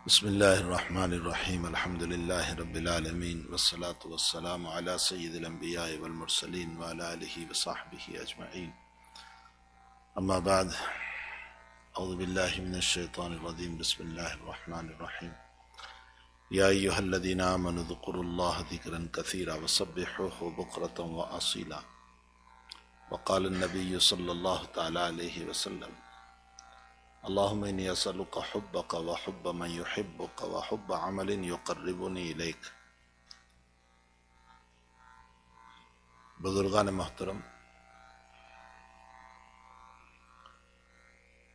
بسم اللہ الرحمن الرحیم الحمد للہ رب العالمین والصلاة والسلام علی سید الانبیاء والمرسلین وعلی آلہ وصحبہ اجمعین اما بعد اعوذ باللہ من الشیطان الرجیم بسم اللہ الرحمن الرحیم یا ایہا الذین آمنوا اذکروا اللہ ذکرا کثیرا وسبحوہ بکرۃ واصیلا وقال النبی صلی اللہ تعالی علیہ وسلم اللہم انی اسألک حبک وحب من یحبک وحب عمل یقربنی الیک۔ بزرگان محترم،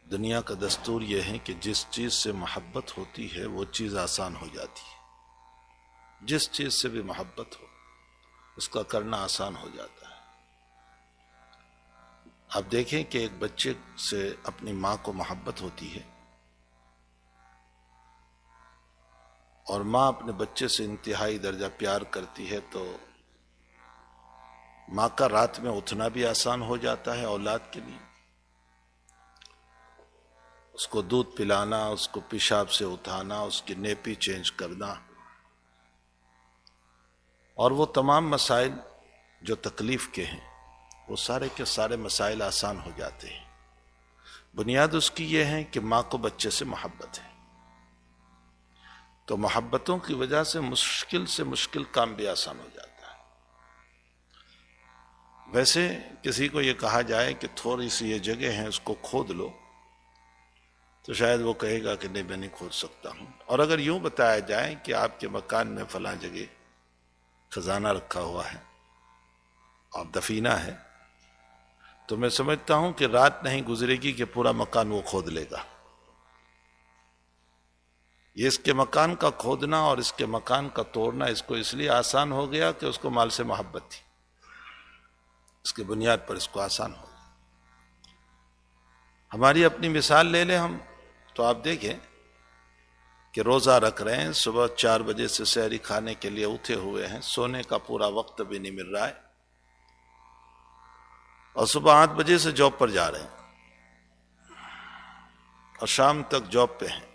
دنیا کا دستور یہ ہے کہ جس چیز سے محبت ہوتی ہے وہ چیز آسان ہو جاتی ہے۔ جس چیز سے بھی محبت ہو اس کا کرنا آسان ہو جاتا ہے۔ آپ دیکھیں کہ ایک بچے سے اپنی ماں کو محبت ہوتی ہے اور ماں اپنے بچے سے انتہائی درجہ پیار کرتی ہے تو ماں کا رات میں اٹھنا بھی آسان ہو جاتا ہے اولاد کے لیے۔ اس کو دودھ پلانا، اس کو پیشاب سے اٹھانا، اس کی نیپی چینج کرنا اور وہ تمام مسائل جو تکلیف کے ہیں وہ سارے کے سارے مسائل آسان ہو جاتے ہیں۔ بنیاد اس کی یہ ہے کہ ماں کو بچے سے محبت ہے، تو محبتوں کی وجہ سے مشکل کام بھی آسان ہو جاتا ہے۔ ویسے کسی کو یہ کہا جائے کہ تھوڑی سی یہ جگہ ہے اس کو کھود لو تو شاید وہ کہے گا کہ نہیں میں نہیں کھود سکتا ہوں، اور اگر یوں بتایا جائے کہ آپ کے مکان میں فلاں جگہ خزانہ رکھا ہوا ہے اور دفینہ ہے تو میں سمجھتا ہوں کہ رات نہیں گزرے گی کہ پورا مکان وہ کھود لے گا۔ یہ اس کے مکان کا کھودنا اور اس کے مکان کا توڑنا اس کو اس لیے آسان ہو گیا کہ اس کو مال سے محبت تھی، اس کی بنیاد پر اس کو آسان ہو گیا۔ ہماری اپنی مثال لے لیں ہم تو آپ دیکھیں کہ روزہ رکھ رہے ہیں، صبح 4 بجے سے سحری کھانے کے لیے اٹھے ہوئے ہیں، سونے کا پورا وقت بھی نہیں مل رہا ہے اور صبح 8 بجے سے جاب پر جا رہے ہیں اور شام تک جاب پہ ہیں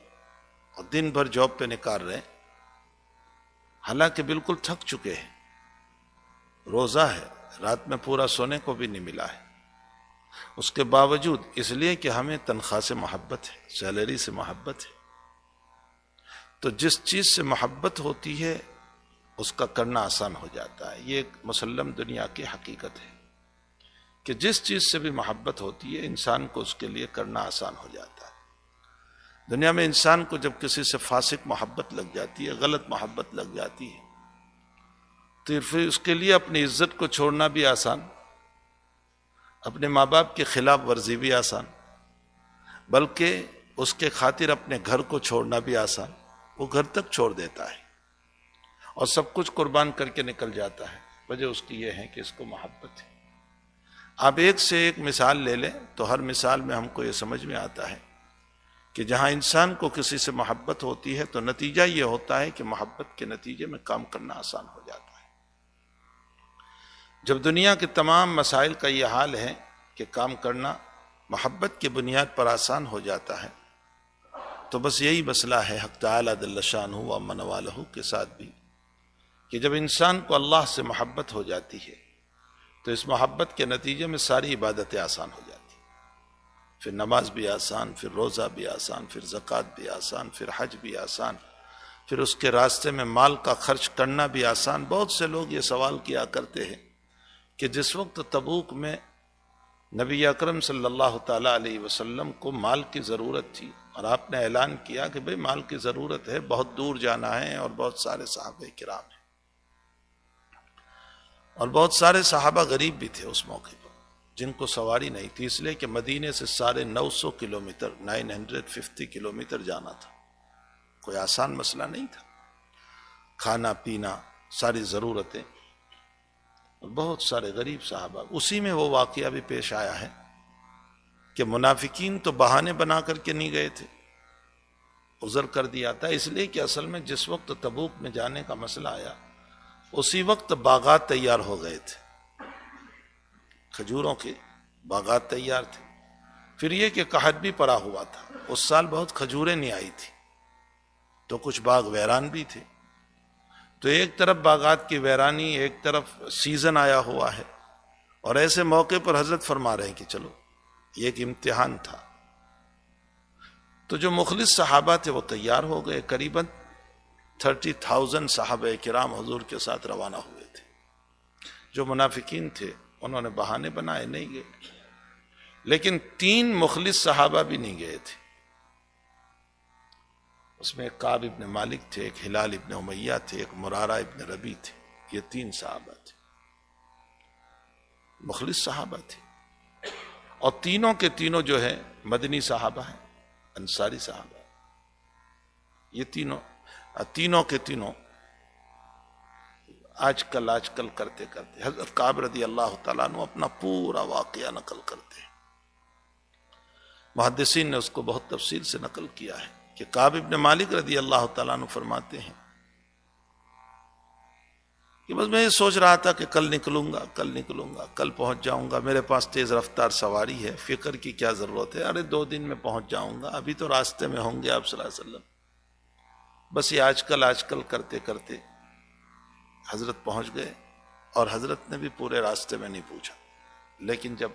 اور دن بھر جاب پہ نکال رہے ہیں، حالانکہ بالکل تھک چکے ہیں، روزہ ہے، رات میں پورا سونے کو بھی نہیں ملا ہے۔ اس کے باوجود اس لیے کہ ہمیں تنخواہ سے محبت ہے، سیلری سے محبت ہے، تو جس چیز سے محبت ہوتی ہے اس کا کرنا آسان ہو جاتا ہے۔ یہ ایک مسلم دنیا کی حقیقت ہے کہ جس چیز سے بھی محبت ہوتی ہے انسان کو اس کے لیے کرنا آسان ہو جاتا ہے۔ دنیا میں انسان کو جب کسی سے فاسق محبت لگ جاتی ہے، غلط محبت لگ جاتی ہے تو پھر اس کے لیے اپنی عزت کو چھوڑنا بھی آسان، اپنے ماں باپ کے خلاف ورزی بھی آسان، بلکہ اس کے خاطر اپنے گھر کو چھوڑنا بھی آسان۔ وہ گھر تک چھوڑ دیتا ہے اور سب کچھ قربان کر کے نکل جاتا ہے، وجہ اس کی یہ ہے کہ اس کو محبت ہے۔ آپ ایک سے ایک مثال لے لیں تو ہر مثال میں ہم کو یہ سمجھ میں آتا ہے کہ جہاں انسان کو کسی سے محبت ہوتی ہے تو نتیجہ یہ ہوتا ہے کہ محبت کے نتیجے میں کام کرنا آسان ہو جاتا ہے۔ جب دنیا کے تمام مسائل کا یہ حال ہے کہ کام کرنا محبت کی بنیاد پر آسان ہو جاتا ہے تو بس یہی مسئلہ ہے حق تعالی جل شانہ و من والہ کے ساتھ بھی، کہ جب انسان کو اللہ سے محبت ہو جاتی ہے تو اس محبت کے نتیجے میں ساری عبادتیں آسان ہو جاتی ہیں، پھر نماز بھی آسان، پھر روزہ بھی آسان، پھر زکوٰۃ بھی آسان، پھر حج بھی آسان، پھر اس کے راستے میں مال کا خرچ کرنا بھی آسان۔ بہت سے لوگ یہ سوال کیا کرتے ہیں کہ جس وقت تبوک میں نبی اکرم صلی اللہ تعالی علیہ وسلم کو مال کی ضرورت تھی اور آپ نے اعلان کیا کہ بھئی مال کی ضرورت ہے، بہت دور جانا ہے اور بہت سارے صحابہ کرام ہیں اور بہت سارے صحابہ غریب بھی تھے اس موقع پر جن کو سواری نہیں تھی، اس لیے کہ مدینے سے 950 کلومیٹر 950 کلومیٹر جانا تھا، کوئی آسان مسئلہ نہیں تھا، کھانا پینا ساری ضرورتیں، اور بہت سارے غریب صحابہ۔ اسی میں وہ واقعہ بھی پیش آیا ہے کہ منافقین تو بہانے بنا کر کے نہیں گئے تھے، عذر کر دیا تھا، اس لیے کہ اصل میں جس وقت تبوک میں جانے کا مسئلہ آیا اسی وقت باغات تیار ہو گئے تھے، کھجوروں کے باغات تیار تھے، پھر یہ کہ قحط بھی پڑا ہوا تھا، اس سال بہت کھجوریں نہیں آئی تھی، تو کچھ باغ ویران بھی تھے. تو ایک طرف باغات کی ویرانی، ایک طرف سیزن آیا ہوا ہے، اور ایسے موقع پر حضرت فرما رہے ہیں کہ چلو یہ ایک امتحان تھا. تو جو مخلص صحابہ تھے وہ تیار ہو گئے. قریباً 30,000 صحابہ کرام حضور کے ساتھ روانہ ہوئے تھے. جو منافقین تھے انہوں نے بہانے بنائے، نہیں گئے. لیکن 3 مخلص صحابہ بھی نہیں گئے تھے. اس میں ایک کعب ابن مالک تھے، ایک ہلال ابن امیہ تھے، ایک مرارہ ابن ربی تھے. یہ 3 صحابہ تھے، مخلص صحابہ تھے. اور تینوں کے تینوں جو ہے مدنی صحابہ ہیں، انصاری صحابہ. یہ تینوں کے تینوں آج کل کرتے حضرت کعب رضی اللہ تعالیٰ عنہ اپنا پورا واقعہ نقل کرتے ہیں. محدثین نے اس کو بہت تفصیل سے نقل کیا ہے کہ کعب ابن مالک رضی اللہ تعالیٰ عنہ فرماتے ہیں کہ بس میں یہ سوچ رہا تھا کہ کل نکلوں گا، کل پہنچ جاؤں گا، میرے پاس تیز رفتار سواری ہے، فکر کی کیا ضرورت ہے، ارے 2 دن میں پہنچ جاؤں گا، ابھی تو راستے میں ہوں گے آپ صلی اللہ علیہ وسلم. بس یہ آج کل کرتے کرتے حضرت پہنچ گئے. اور حضرت نے بھی پورے راستے میں نہیں پوچھا، لیکن جب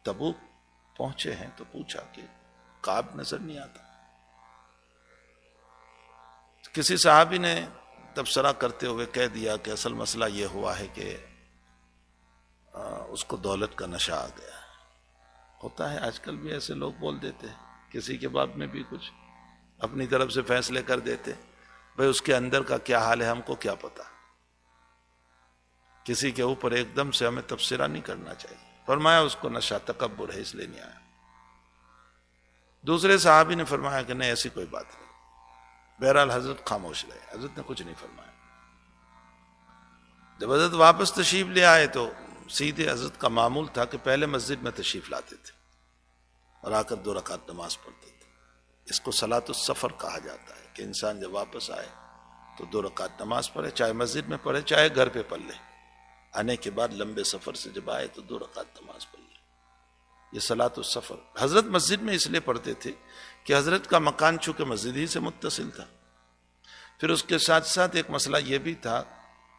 تبوک پہنچے ہیں تو پوچھا کہ کعب نظر نہیں آتا. کسی صحابی نے تبصرہ کرتے ہوئے کہہ دیا کہ اصل مسئلہ یہ ہوا ہے کہ اس کو دولت کا نشہ آ گیا. ہوتا ہے آج کل بھی ایسے لوگ بول دیتے ہیں، کسی کے باب میں بھی کچھ اپنی طرف سے فیصلے کر دیتے. بھئی اس کے اندر کا کیا حال ہے ہم کو کیا پتا. کسی کے اوپر ایک دم سے ہمیں تبصرہ نہیں کرنا چاہیے. فرمایا اس کو نشہ تکبر ہے اس لیے نہیں آیا. دوسرے صحابی نے فرمایا کہ نہیں ایسی کوئی بات نہیں. بہرحال حضرت خاموش رہے، حضرت نے کچھ نہیں فرمایا. جب حضرت واپس تشریف لے آئے تو سیدھے حضرت کا معمول تھا کہ پہلے مسجد میں تشریف لاتے تھے اور آ کر 2 رکعت نماز پڑھتے تھے. اس کو صلاۃ السفر کہا جاتا ہے کہ انسان جب واپس آئے تو 2 رکعت نماز پڑھے، چاہے مسجد میں پڑھے چاہے گھر پہ پڑھ لے. آنے کے بعد لمبے سفر سے جب آئے تو 2 رکعت نماز پڑھ لے. یہ صلاۃ السفر. حضرت مسجد میں اس لیے پڑھتے تھے کہ حضرت کا مکان چونکہ مسجد ہی سے متصل تھا. پھر اس کے ساتھ ساتھ ایک مسئلہ یہ بھی تھا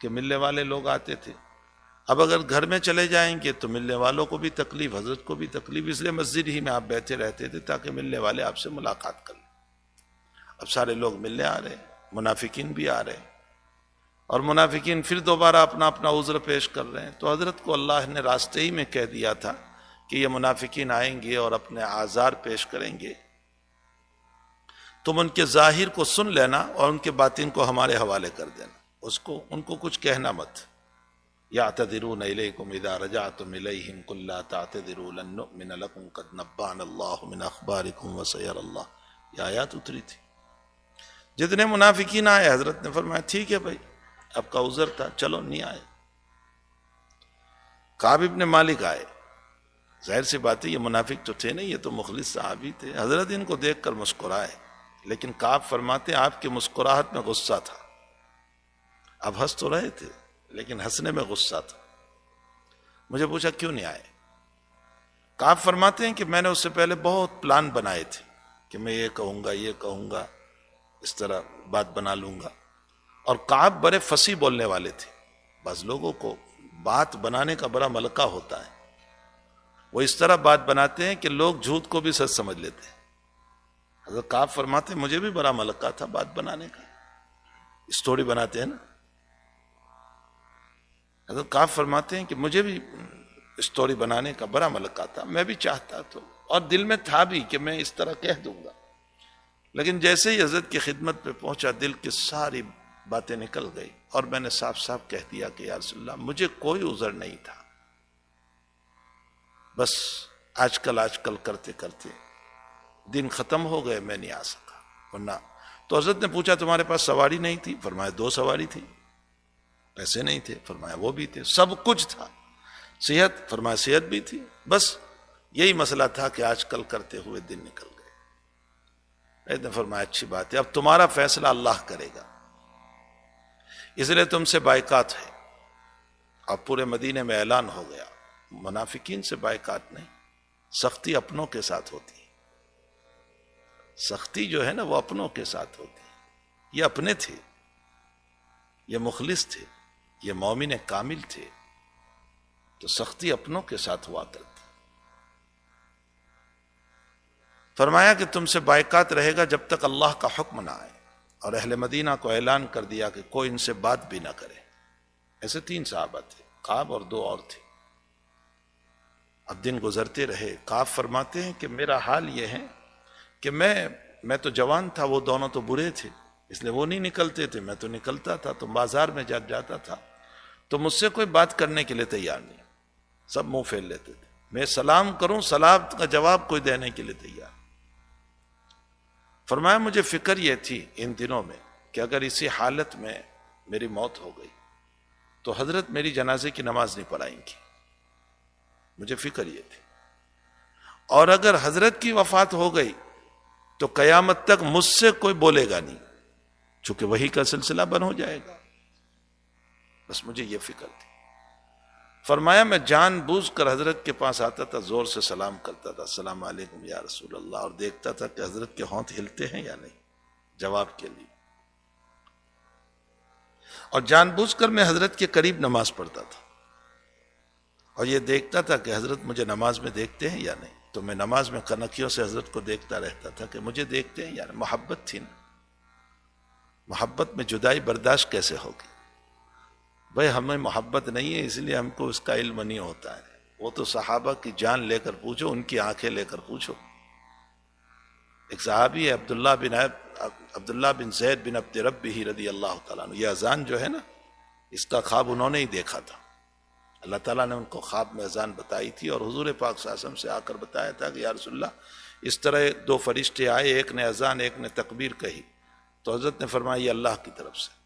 کہ ملنے والے لوگ آتے تھے. اب اگر گھر میں چلے جائیں گے تو ملنے والوں کو بھی تکلیف، حضرت کو بھی تکلیف، اس لیے مسجد ہی میں آپ بیٹھے رہتے تھے تاکہ ملنے والے آپ سے ملاقات کر لیں. اب سارے لوگ ملنے آ رہے، منافقین بھی آ رہے، اور منافقین پھر دوبارہ اپنا عذر پیش کر رہے ہیں. تو حضرت کو اللہ نے راستے ہی میں کہہ دیا تھا کہ یہ منافقین آئیں گے اور اپنے اعذار پیش کریں گے، تم ان کے ظاہر کو سن لینا اور ان کے باطن کو ہمارے حوالے کر دینا. ان کو کچھ کہنا مت. یعتذرون الیکم اذا رجعتم الیہم قل لا تعتذروا لن نؤمن لکم قد نبأنا اللہ من اخبارکم وسیر اللہ. یہ آیات اتری تھی. جتنے منافقین آئے حضرت نے فرمایا ٹھیک ہے بھائی آپ کا عذر تھا، چلو نہیں آئے. کعب ابن مالک آئے. ظاہر سی بات ہے یہ منافق تو تھے نہیں، یہ تو مخلص صحابی تھے. حضرت ان کو دیکھ کر مسکرائے، لیکن کعب فرماتے آپ کی مسکراہٹ میں غصہ تھا. اب ہنس تو رہے تھے لیکن ہنسنے میں غصہ تھا. مجھے پوچھا کیوں نہیں آئے؟ کعب فرماتے ہیں کہ میں نے اس سے پہلے بہت پلان بنائے تھے کہ میں یہ کہوں گا اس طرح بات بنا لوں گا. اور کعب بڑے فصیح بولنے والے تھے. بعض لوگوں کو بات بنانے کا بڑا ملکہ ہوتا ہے، وہ اس طرح بات بناتے ہیں کہ لوگ جھوٹ کو بھی سچ سمجھ لیتے ہیں. حضرت کعب فرماتے مجھے بھی بڑا ملکہ تھا بات بنانے کا. اسٹوری بناتے ہیں نا. حضرت کعب فرماتے ہیں کہ مجھے بھی اسٹوری بنانے کا بڑا ملکہ تھا، میں بھی چاہتا تو اور دل میں تھا بھی کہ میں اس طرح کہہ دوں گا، لیکن جیسے ہی حضرت کی خدمت پہ پہنچا دل کی ساری باتیں نکل گئی اور میں نے صاف صاف کہہ دیا کہ یا رسول اللہ مجھے کوئی عذر نہیں تھا، بس آج کل کرتے کرتے دن ختم ہو گئے، میں نہیں آ سکا. ورنہ تو حضرت نے پوچھا تمہارے پاس سواری نہیں تھی؟ فرمایا 2 سواری تھی. پیسے نہیں تھے؟ فرمایا وہ بھی تھے. سب کچھ تھا. صحت؟ فرمایا صحت بھی تھی. بس یہی مسئلہ تھا کہ آج کل کرتے ہوئے دن نکل گئے. حضرت نے فرمایا اچھی بات ہے، اب تمہارا فیصلہ اللہ کرے گا، اس لیے تم سے بائیکاٹ ہے. اب پورے مدینے میں اعلان ہو گیا منافقین سے بائیکاٹ نہیں، سختی اپنوں کے ساتھ ہوتی ہے. سختی جو ہے نا وہ اپنوں کے ساتھ ہوتی ہے. یہ اپنے تھے، یہ مخلص تھے، یہ مومن کامل تھے، تو سختی اپنوں کے ساتھ ہوا کرتی۔ فرمایا کہ تم سے بائیکاٹ رہے گا جب تک اللہ کا حکم نہ آئے، اور اہل مدینہ کو اعلان کر دیا کہ کوئی ان سے بات بھی نہ کرے۔ ایسے 3 صحابہ تھے، کعب اور 2 اور تھے۔ اب دن گزرتے رہے، کعب فرماتے ہیں کہ میرا حال یہ ہے کہ میں تو جوان تھا، وہ دونوں تو برے تھے، اس لیے وہ نہیں نکلتے تھے، میں تو نکلتا تھا، تو بازار میں جب جاتا تھا تو مجھ سے کوئی بات کرنے کے لیے تیار نہیں، سب منہ پھیر لیتے تھے، میں سلام کروں سلام کا جواب کوئی دینے کے لیے تیار۔ فرمایا مجھے فکر یہ تھی ان دنوں میں کہ اگر اسی حالت میں میری موت ہو گئی تو حضرت میری جنازے کی نماز نہیں پڑھائیں گی، مجھے فکر یہ تھی، اور اگر حضرت کی وفات ہو گئی تو قیامت تک مجھ سے کوئی بولے گا نہیں، چونکہ وحی کا سلسلہ بند ہو جائے گا، بس مجھے یہ فکر تھی۔ فرمایا میں جان بوجھ کر حضرت کے پاس آتا تھا، زور سے سلام کرتا تھا، السلام علیکم یا رسول اللہ، اور دیکھتا تھا کہ حضرت کے ہونٹ ہلتے ہیں یا نہیں جواب کے لیے، اور جان بوجھ کر میں حضرت کے قریب نماز پڑھتا تھا، اور یہ دیکھتا تھا کہ حضرت مجھے نماز میں دیکھتے ہیں یا نہیں، تو میں نماز میں کنکھیوں سے حضرت کو دیکھتا رہتا تھا کہ مجھے دیکھتے ہیں یا نہیں۔ محبت تھی نا، محبت میں جدائی برداشت کیسے ہوگی؟ بھائی ہمیں محبت نہیں ہے اس لیے ہم کو اس کا علم نہیں ہوتا ہے، وہ تو صحابہ کی جان لے کر پوچھو، ان کی آنکھیں لے کر پوچھو۔ ایک صحابی ہے عبداللہ بن زید بن عبد ربہ رضی اللہ تعالیٰ عنہ، یہ اذان جو ہے نا اس کا خواب انہوں نے ہی دیکھا تھا، اللہ تعالیٰ نے ان کو خواب میں اذان بتائی تھی، اور حضور پاک صلی اللہ علیہ وسلم سے آ کر بتایا تھا کہ یا رسول اللہ اس طرح 2 فرشتے آئے، ایک نے اذان ایک نے تکبیر کہی، تو حضرت نے فرمایا یہ اللہ کی طرف سے،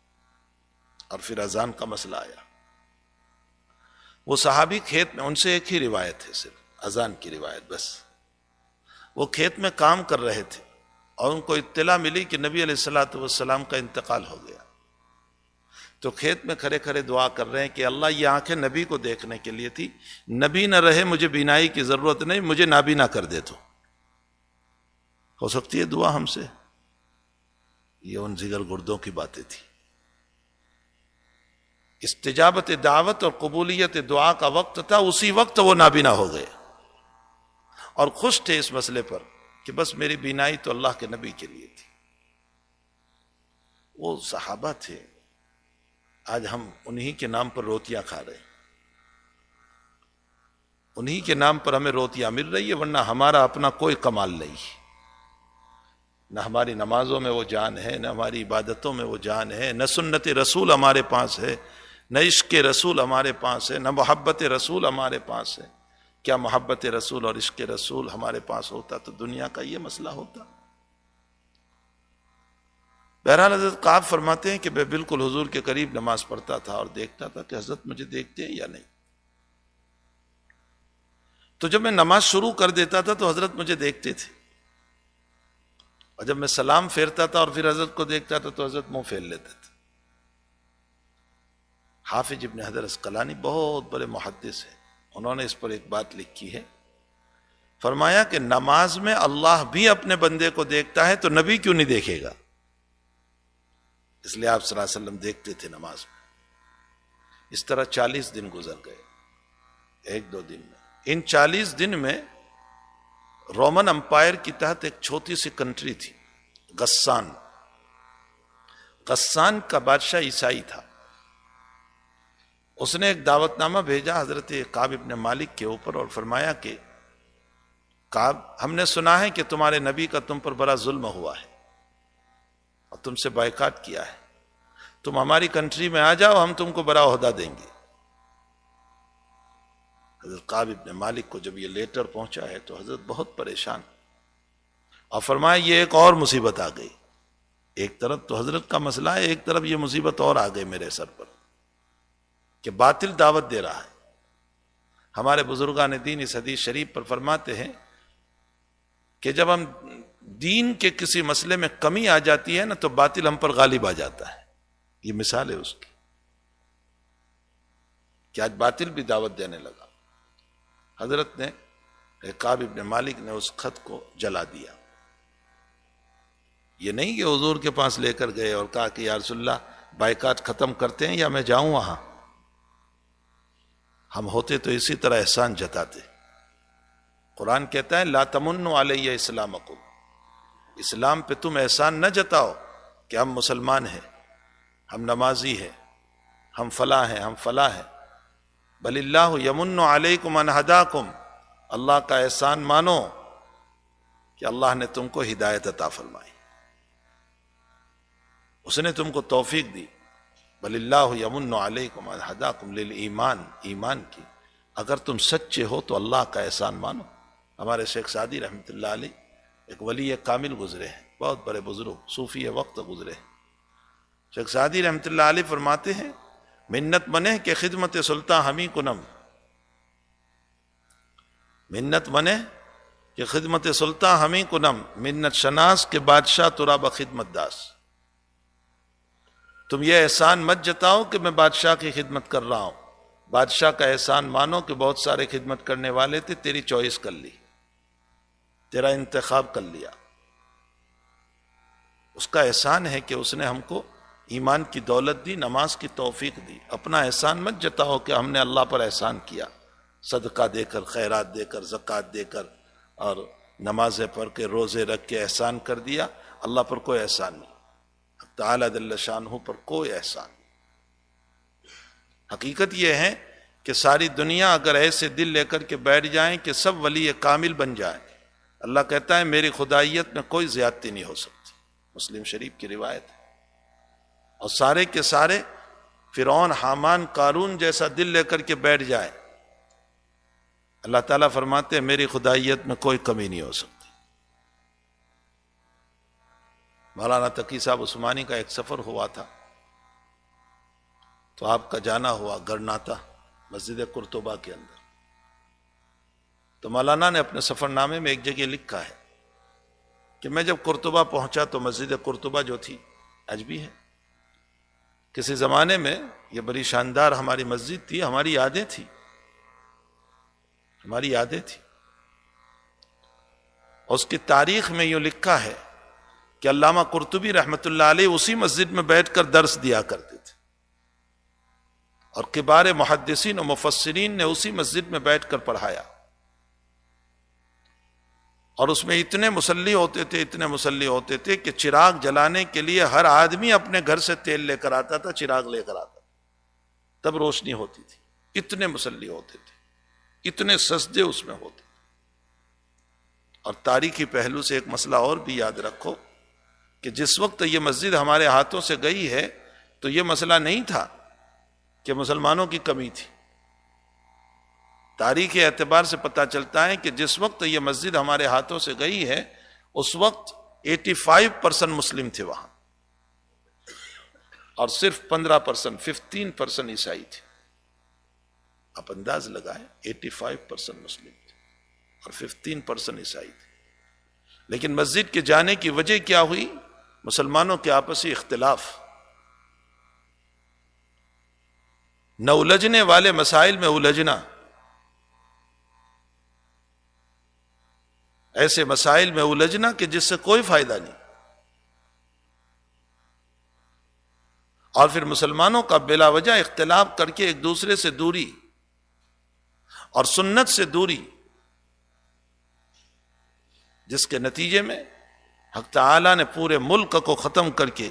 اور پھر اذان کا مسئلہ آیا۔ وہ صحابی کھیت میں، ان سے ایک ہی روایت ہے صرف اذان کی روایت بس، وہ کھیت میں کام کر رہے تھے اور ان کو اطلاع ملی کہ نبی علیہ الصلوۃ والسلام کا انتقال ہو گیا، تو کھیت میں کھڑے کھڑے دعا کر رہے ہیں کہ اللہ یہ آنکھیں نبی کو دیکھنے کے لیے تھی، نبی نہ رہے مجھے بینائی کی ضرورت نہیں، مجھے نابینا کر دے تو ہو سکتی ہے دعا ہم سے؟ یہ ان جگر گردوں کی باتیں تھی۔ استجابت دعوت اور قبولیت دعا کا وقت تھا، اسی وقت وہ نابینا ہو گئے، اور خوش تھے اس مسئلے پر کہ بس میری بینائی تو اللہ کے نبی کے لیے تھی۔ وہ صحابہ تھے، آج ہم انہی کے نام پر روٹیاں کھا رہے ہیں، انہی کے نام پر ہمیں روٹیاں مل رہی ہے، ورنہ ہمارا اپنا کوئی کمال نہیں، نہ ہماری نمازوں میں وہ جان ہے، نہ ہماری عبادتوں میں وہ جان ہے، نہ سنت رسول ہمارے پاس ہے، نہ عشق رسول ہمارے پاس ہے، نہ محبت رسول ہمارے پاس ہے۔ کیا محبت رسول اور عشق رسول ہمارے پاس ہوتا تو دنیا کا یہ مسئلہ ہوتا؟ بہرحال حضرت کعب فرماتے ہیں کہ میں بالکل حضور کے قریب نماز پڑھتا تھا اور دیکھتا تھا کہ حضرت مجھے دیکھتے ہیں یا نہیں، تو جب میں نماز شروع کر دیتا تھا تو حضرت مجھے دیکھتے تھے، اور جب میں سلام پھیرتا تھا اور پھر حضرت کو دیکھتا تھا تو حضرت منہ پھیر لیتے تھے۔ حافظ ابن حجر عسقلانی بہت بڑے محدث ہیں، انہوں نے اس پر ایک بات لکھی ہے، فرمایا کہ نماز میں اللہ بھی اپنے بندے کو دیکھتا ہے تو نبی کیوں نہیں دیکھے گا؟ اس لیے آپ صلی اللہ علیہ وسلم دیکھتے تھے نماز میں۔ اس طرح 40 دن گزر گئے، 1-2 دن میں۔ ان 40 دن میں رومن امپائر کی تحت ایک چھوٹی سی کنٹری تھی غسان، غسان کا بادشاہ عیسائی تھا، اس نے ایک دعوت نامہ بھیجا حضرت کعب ابن مالک کے اوپر اور فرمایا کہ کعب ہم نے سنا ہے کہ تمہارے نبی کا تم پر بڑا ظلم ہوا ہے اور تم سے بائیکاٹ کیا ہے، تم ہماری کنٹری میں آ جاؤ، ہم تم کو بڑا عہدہ دیں گے۔ حضرت کعب ابن مالک کو جب یہ لیٹر پہنچا ہے تو حضرت بہت پریشان، اور فرمایا یہ ایک اور مصیبت آ گئی، ایک طرف تو حضرت کا مسئلہ ہے، ایک طرف یہ مصیبت اور آ گئی میرے سر پر کہ باطل دعوت دے رہا ہے۔ ہمارے بزرگان دین اس حدیث شریف پر فرماتے ہیں کہ جب ہم دین کے کسی مسئلے میں کمی آ جاتی ہے نا تو باطل ہم پر غالب آ جاتا ہے، یہ مثال ہے اس کی کہ آج باطل بھی دعوت دینے لگا۔ حضرت نے کعب ابن مالک نے اس خط کو جلا دیا، یہ نہیں کہ حضور کے پاس لے کر گئے اور کہا کہ یا رسول اللہ بائیکاٹ ختم کرتے ہیں یا میں جاؤں وہاں. ہم ہوتے تو اسی طرح احسان جتاتے. قرآن کہتا ہے لا تمنوا علی اسلامکم، اسلام پہ تم احسان نہ جتاؤ کہ ہم مسلمان ہیں، ہم نمازی ہیں، ہم فلاں ہیں، ہم فلاں ہیں. بل اللہ یمن علیکم ان ہداکم، اللہ کا احسان مانو کہ اللہ نے تم کو ہدایت عطا فرمائی، اس نے تم کو توفیق دی. بل اللہ یمن علیکم ان ہداکم للایمان، ایمان کی. اگر تم سچے ہو تو اللہ کا احسان مانو. ہمارے شیخ سعدی رحمۃ اللہ علیہ ایک ولی کامل گزرے ہیں، بہت بڑے بزرگ صوفی وقت گزرے ہیں. شیخ سعدی رحمۃ اللہ علیہ فرماتے ہیں منت بنے کہ خدمت سلطان ہمیں کنم، منت بنے کہ خدمت سلطان ہمیں کنم، منت شناس کے بادشاہ ترا بخدمت داس. تم یہ احسان مت جتاؤ کہ میں بادشاہ کی خدمت کر رہا ہوں، بادشاہ کا احسان مانو کہ بہت سارے خدمت کرنے والے تھے، تیری چوائس کر لی، تیرا انتخاب کر لیا. اس کا احسان ہے کہ اس نے ہم کو ایمان کی دولت دی، نماز کی توفیق دی. اپنا احسان مت جتاؤ کہ ہم نے اللہ پر احسان کیا، صدقہ دے کر، خیرات دے کر، زکوٰۃ دے کر اور نمازیں پڑھ کے، روزے رکھ کے احسان کر دیا. اللہ پر کوئی احسان نہیں، تعالیٰ جل شانہ پر کوئی احسان. حقیقت یہ ہے کہ ساری دنیا اگر ایسے دل لے کر کے بیٹھ جائیں کہ سب ولی کامل بن جائیں، اللہ کہتا ہے میری خدائیت میں کوئی زیادتی نہیں ہو سکتی. مسلم شریف کی روایت ہے. اور سارے کے سارے فرعون، حامان، قارون جیسا دل لے کر کے بیٹھ جائے، اللہ تعالیٰ فرماتے ہیں میری خدائیت میں کوئی کمی نہیں ہو سکتی. مولانا تقی صاحب عثمانی کا ایک سفر ہوا تھا تو آپ کا جانا ہوا گرناتا مسجد قرطبہ کے اندر. تو مولانا نے اپنے سفر نامے میں ایک جگہ لکھا ہے کہ میں جب قرطبہ پہنچا تو مسجد قرطبہ جو تھی آج بھی ہے، کسی زمانے میں یہ بڑی شاندار ہماری مسجد تھی، ہماری یادیں تھی، ہماری یادیں تھی. اس کی تاریخ میں یوں لکھا ہے کہ علامہ قرطبی رحمۃ اللہ علیہ اسی مسجد میں بیٹھ کر درس دیا کرتے تھے، اور کبار محدثین و مفسرین نے اسی مسجد میں بیٹھ کر پڑھایا. اور اس میں اتنے مصلی ہوتے تھے، اتنے مصلی ہوتے تھے کہ چراغ جلانے کے لیے ہر آدمی اپنے گھر سے تیل لے کر آتا تھا، چراغ لے کر آتا تھا، تب روشنی ہوتی تھی. اتنے مصلی ہوتے تھے، اتنے سجدے اس میں ہوتے. اور تاریخی پہلو سے ایک مسئلہ اور بھی یاد رکھو کہ جس وقت یہ مسجد ہمارے ہاتھوں سے گئی ہے تو یہ مسئلہ نہیں تھا کہ مسلمانوں کی کمی تھی. تاریخی اعتبار سے پتہ چلتا ہے کہ جس وقت یہ مسجد ہمارے ہاتھوں سے گئی ہے اس وقت 85% مسلم تھے وہاں، اور صرف 15% عیسائی تھے. آپ انداز لگائیں، 85% مسلم تھے اور 15% عیسائی تھے. لیکن مسجد کے جانے کی وجہ کیا ہوئی؟ مسلمانوں کے آپسی اختلاف. نہ الجھنے والے مسائل میں الجھنا، ایسے مسائل میں الجھنا کہ جس سے کوئی فائدہ نہیں. اور پھر مسلمانوں کا بلا وجہ اختلاف کر کے ایک دوسرے سے دوری اور سنت سے دوری، جس کے نتیجے میں حق تعالیٰ نے پورے ملک کو ختم کر کے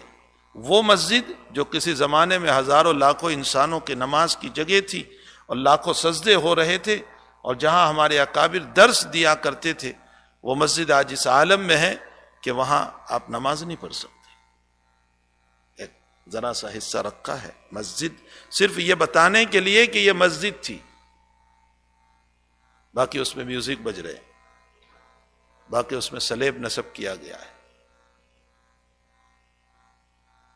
وہ مسجد جو کسی زمانے میں ہزاروں لاکھوں انسانوں کے نماز کی جگہ تھی اور لاکھوں سجدے ہو رہے تھے، اور جہاں ہمارے اکابر درس دیا کرتے تھے، وہ مسجد آج اس عالم میں ہے کہ وہاں آپ نماز نہیں پڑھ سکتے. ایک ذرا سا حصہ رکھا ہے مسجد صرف یہ بتانے کے لیے کہ یہ مسجد تھی، باقی اس میں میوزک بج رہے، باقی اس میں سلیب نصب کیا گیا ہے.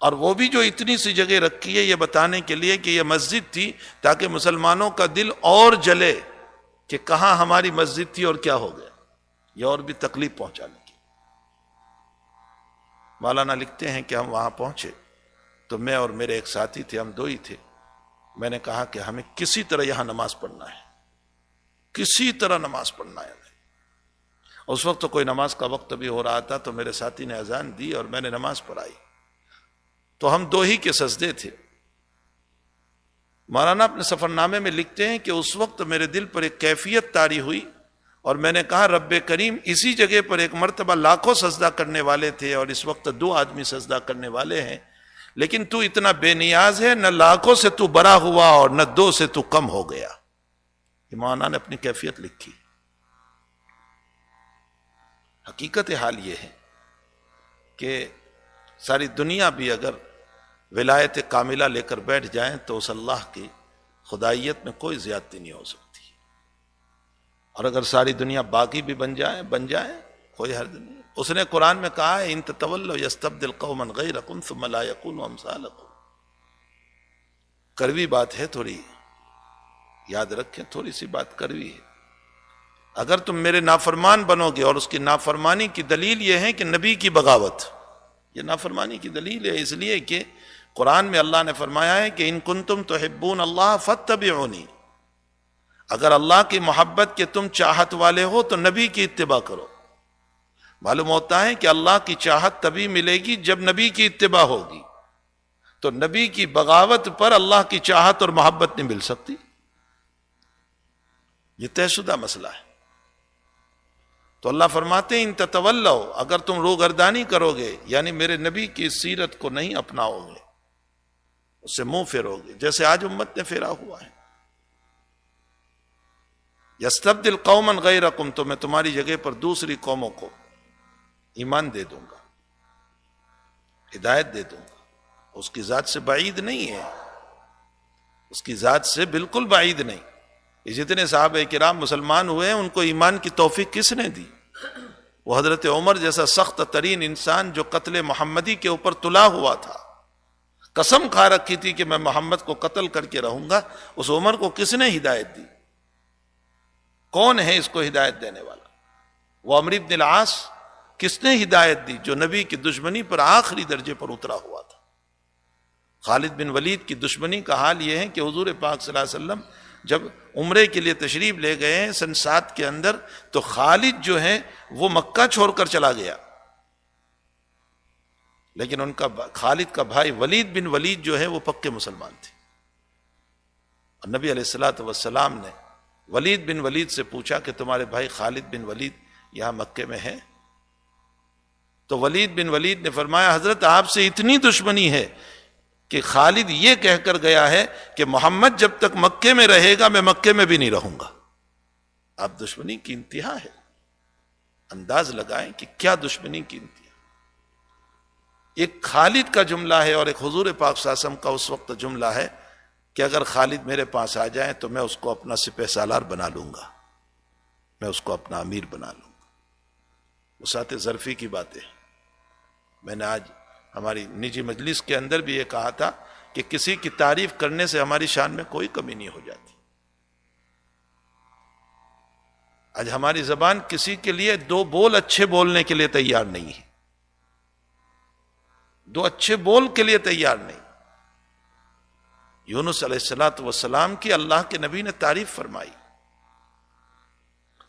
اور وہ بھی جو اتنی سی جگہ رکھی ہے یہ بتانے کے لیے کہ یہ مسجد تھی، تاکہ مسلمانوں کا دل اور جلے کہ کہاں ہماری مسجد تھی اور کیا ہو گیا، یہ اور بھی تکلیف پہنچانے کی. مولانا لکھتے ہیں کہ ہم وہاں پہنچے تو میں اور میرے ایک ساتھی تھے، ہم دو ہی تھے. میں نے کہا کہ ہمیں کسی طرح یہاں نماز پڑھنا ہے، کسی طرح نماز پڑھنا ہے. اس وقت تو کوئی نماز کا وقت بھی ہو رہا تھا، تو میرے ساتھی نے اذان دی اور میں نے نماز پڑھائی، تو ہم 2 ہی کے سجدے تھے۔ مولانا اپنے سفر نامے میں لکھتے ہیں کہ اس وقت میرے دل پر ایک کیفیت طاری ہوئی اور میں نے کہا رب کریم، اسی جگہ پر ایک مرتبہ لاکھوں سجدہ کرنے والے تھے اور اس وقت 2 آدمی سجدہ کرنے والے ہیں، لیکن تو اتنا بے نیاز ہے، نہ لاکھوں سے تو بڑا ہوا اور نہ 2 سے تو کم ہو گیا۔ یہ مولانا نے اپنی کیفیت لکھی۔ حقیقت حال یہ ہے کہ ساری دنیا بھی اگر ولایت کاملہ لے کر بیٹھ جائیں تو اس اللہ کی خدائیت میں کوئی زیادتی نہیں ہو سکتی، اور اگر ساری دنیا باغی بھی بن جائیں کوئی حرج نہیں۔ اس نے قرآن میں کہا ہے ان تتولوا یستبدل قوما غیرکم ثم لا یکونوا امثالکم۔ کڑوی بات ہے، تھوڑی یاد رکھیں، تھوڑی سی بات کڑوی ہے۔ اگر تم میرے نافرمان بنو گے، اور اس کی نافرمانی کی دلیل یہ ہے کہ نبی کی بغاوت، یہ نافرمانی کی دلیل ہے، اس لیے کہ قرآن میں اللہ نے فرمایا ہے کہ ان کنتم تحبون اللہ فاتبعونی، اگر اللہ کی محبت کے تم چاہت والے ہو تو نبی کی اتباع کرو۔ معلوم ہوتا ہے کہ اللہ کی چاہت تبھی ملے گی جب نبی کی اتباع ہوگی، تو نبی کی بغاوت پر اللہ کی چاہت اور محبت نہیں مل سکتی، یہ طے شدہ مسئلہ ہے۔ تو اللہ فرماتے ہیں ان تتولوا، اگر تم روگردانی کرو گے، یعنی میرے نبی کی سیرت کو نہیں اپناؤ گے، اس سے منہ پھیرو گے، جیسے آج امت نے پھیرا ہوا ہے۔ یستبدل قوما غیرکم، تو میں تمہاری جگہ پر دوسری قوموں کو ایمان دے دوں گا، ہدایت دے دوں گا۔ اس کی ذات سے بعید نہیں ہے، اس کی ذات سے بالکل بعید نہیں۔ یہ جتنے صحابہ کرام مسلمان ہوئے ہیں ان کو ایمان کی توفیق کس نے دی؟ وہ حضرت عمر جیسا سخت ترین انسان جو قتل محمدی کے اوپر تلا ہوا تھا، قسم کھا رکھی تھی کہ میں محمد کو قتل کر کے رہوں گا، اس عمر کو کس نے ہدایت دی؟ کون ہے اس کو ہدایت دینے والا؟ وہ عمرو بن العاص کس نے ہدایت دی جو نبی کی دشمنی پر آخری درجے پر اترا ہوا تھا؟ خالد بن ولید کی دشمنی کا حال یہ ہے کہ حضور پاک صلی اللہ علیہ وسلم جب عمرے کے لیے تشریف لے گئے ہیں سن 7 کے اندر، تو خالد جو ہے وہ مکہ چھوڑ کر چلا گیا، لیکن ان کا خالد کا بھائی ولید بن ولید جو ہے وہ پکے مسلمان تھے، اور نبی علیہ الصلوۃ والسلام نے ولید بن ولید سے پوچھا کہ تمہارے بھائی خالد بن ولید یہاں مکے میں ہے؟ تو ولید بن ولید نے فرمایا حضرت آپ سے اتنی دشمنی ہے کہ خالد یہ کہہ کر گیا ہے کہ محمد جب تک مکے میں رہے گا میں مکے میں بھی نہیں رہوں گا۔ آپ دشمنی کی انتہا ہے، انداز لگائیں کہ کیا دشمنی کی انتہا۔ ایک خالد کا جملہ ہے اور ایک حضور پاک صلی اللہ علیہ وسلم کا اس وقت جملہ ہے کہ اگر خالد میرے پاس آ جائیں تو میں اس کو اپنا سپہ سالار بنا لوں گا، میں اس کو اپنا امیر بنا لوں گا۔ وسعت ظرفی کی باتیں میں نے آج ہماری نجی مجلس کے اندر بھی یہ کہا تھا کہ کسی کی تعریف کرنے سے ہماری شان میں کوئی کمی نہیں ہو جاتی۔ آج ہماری زبان کسی کے لیے 2 بول اچھے بولنے کے لیے تیار نہیں ہے، 2 اچھے بول کے لیے تیار نہیں۔ یونس علیہ السلام کی اللہ کے نبی نے تعریف فرمائی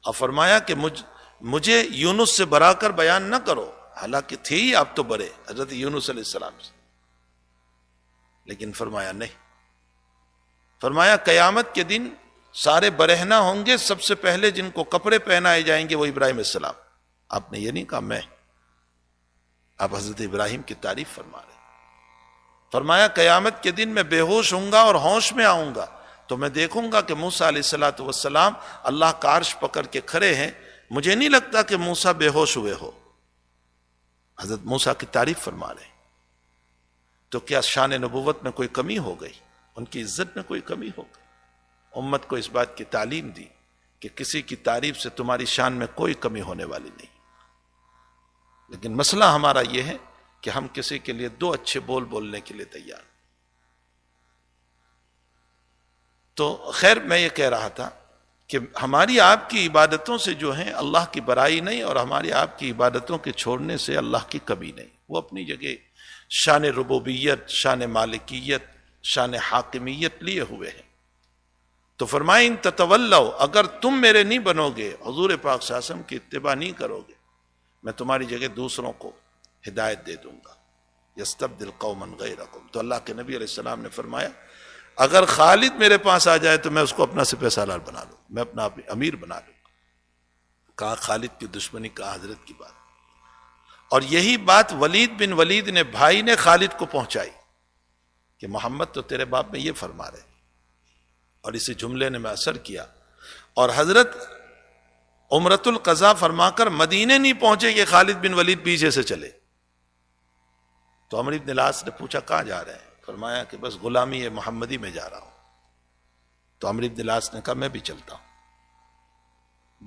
اور فرمایا کہ مجھے یونس سے برا کر بیان نہ کرو، حالانکہ تھے ہی آپ تو بڑے حضرت یونس علیہ السلام سے، لیکن فرمایا نہیں۔ فرمایا قیامت کے دن سارے برہنہ ہوں گے، سب سے پہلے جن کو کپڑے پہنائے جائیں گے وہ ابراہیم علیہ السلام۔ آپ نے یہ نہیں کہا میں، آپ حضرت ابراہیم کی تعریف فرما رہے۔ فرمایا قیامت کے دن میں بے ہوش ہوں گا اور ہوش میں آؤں گا تو میں دیکھوں گا کہ موسیٰ علیہ السلام اللہ کا عرش پکڑ کے کھڑے ہیں، مجھے نہیں لگتا کہ موسیٰ بے ہوش ہوئے ہو۔ حضرت موسیٰ کی تعریف فرما رہے ہیں، تو کیا شان نبوت میں کوئی کمی ہو گئی؟ ان کی عزت میں کوئی کمی ہو گئی؟ امت کو اس بات کی تعلیم دی کہ کسی کی تعریف سے تمہاری شان میں کوئی کمی ہونے والی نہیں۔ لیکن مسئلہ ہمارا یہ ہے کہ ہم کسی کے لیے 2 اچھے بول بولنے کے لیے تیار۔ تو خیر میں یہ کہہ رہا تھا کہ ہماری آپ کی عبادتوں سے جو ہیں اللہ کی برائی نہیں، اور ہماری آپ کی عبادتوں کے چھوڑنے سے اللہ کی کمی نہیں۔ وہ اپنی جگہ شان ربوبیت، شان مالکیت، شان حاکمیت لیے ہوئے ہیں۔ تو فرمائیں ان تتولوا، اگر تم میرے نہیں بنو گے، حضور پاک صلی اللہ علیہ وسلم کی اتباع نہیں کرو گے، میں تمہاری جگہ دوسروں کو ہدایت دے دوں گا، یستبدل قوما غیرکم۔ تو اللہ کے نبی علیہ السلام نے فرمایا اگر خالد میرے پاس آ جائے تو میں اس کو اپنا سپہ سالار بنا لوں، میں اپنا امیر بنا لوں گا۔ کہا خالد کی دشمنی، کہا حضرت کی بات۔ اور یہی بات ولید بن ولید نے بھائی نے خالد کو پہنچائی کہ محمد تو تیرے باپ میں یہ فرما رہے، اور اسی جملے نے میں اثر کیا، اور حضرت عمرۃ القضاء فرما کر مدینے نہیں پہنچے کہ خالد بن ولید پیچھے سے چلے۔ تو عمرو بن العاص نے پوچھا کہاں جا رہے ہیں؟ فرمایا کہ بس غلامی محمدی میں جا رہا ہوں۔ تو عمرو بن العاص نے کہا میں بھی چلتا ہوں۔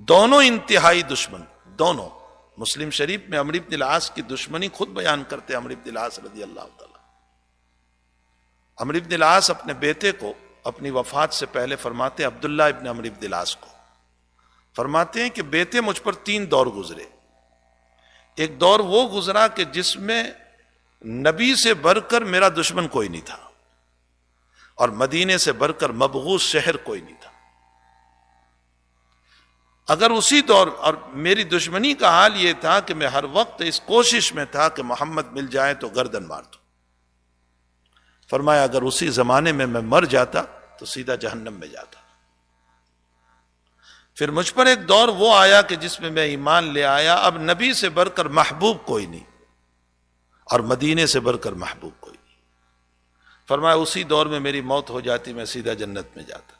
دونوں انتہائی دشمن، دونوں۔ مسلم شریف میں عمرو بن العاص کی دشمنی خود بیان کرتے عمرو بن العاص رضی اللہ تعالی۔ عمرو بن العاص اپنے بیٹے کو اپنی وفات سے پہلے فرماتے ہیں، عبداللہ ابن عمرو بن العاص کو فرماتے ہیں کہ بیٹے مجھ پر 3 دور گزرے۔ ایک دور وہ گزرا کہ جس میں نبی سے بڑھ کر میرا دشمن کوئی نہیں تھا، اور مدینے سے بڑھ کر مبغوض شہر کوئی نہیں تھا۔ اگر اسی دور، اور میری دشمنی کا حال یہ تھا کہ میں ہر وقت اس کوشش میں تھا کہ محمد مل جائے تو گردن مار دوں۔ فرمایا اگر اسی زمانے میں مر جاتا تو سیدھا جہنم میں جاتا۔ پھر مجھ پر ایک دور وہ آیا کہ جس میں میں ایمان لے آیا، اب نبی سے بڑھ کر محبوب کوئی نہیں، اور مدینے سے بڑھ کر محبوب کوئی نہیں۔ فرمایا اسی دور میں میری موت ہو جاتی، میں سیدھا جنت میں جاتا۔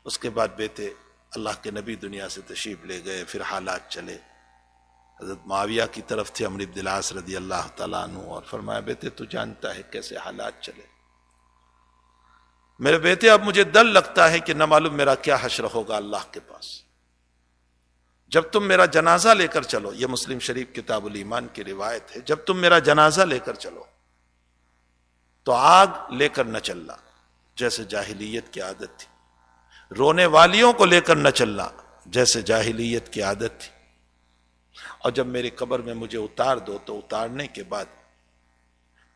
اس کے بعد بیٹے اللہ کے نبی دنیا سے تشریف لے گئے، پھر حالات چلے۔ حضرت معاویہ کی طرف تھے عمرو بن العاص رضی اللہ تعالیٰ عنہ، اور فرمایا بیٹے تو جانتا ہے کیسے حالات چلے، میرے بیٹے اب مجھے ڈر لگتا ہے کہ نہ معلوم میرا کیا حشر ہوگا اللہ کے پاس۔ جب تم میرا جنازہ لے کر چلو، یہ مسلم شریف کتاب الایمان کی روایت ہے، جب تم میرا جنازہ لے کر چلو تو آگ لے کر نہ چلنا جیسے جاہلیت کی عادت تھی، رونے والیوں کو لے کر نہ چلنا جیسے جاہلیت کی عادت تھی، اور جب میری قبر میں مجھے اتار دو تو اتارنے کے بعد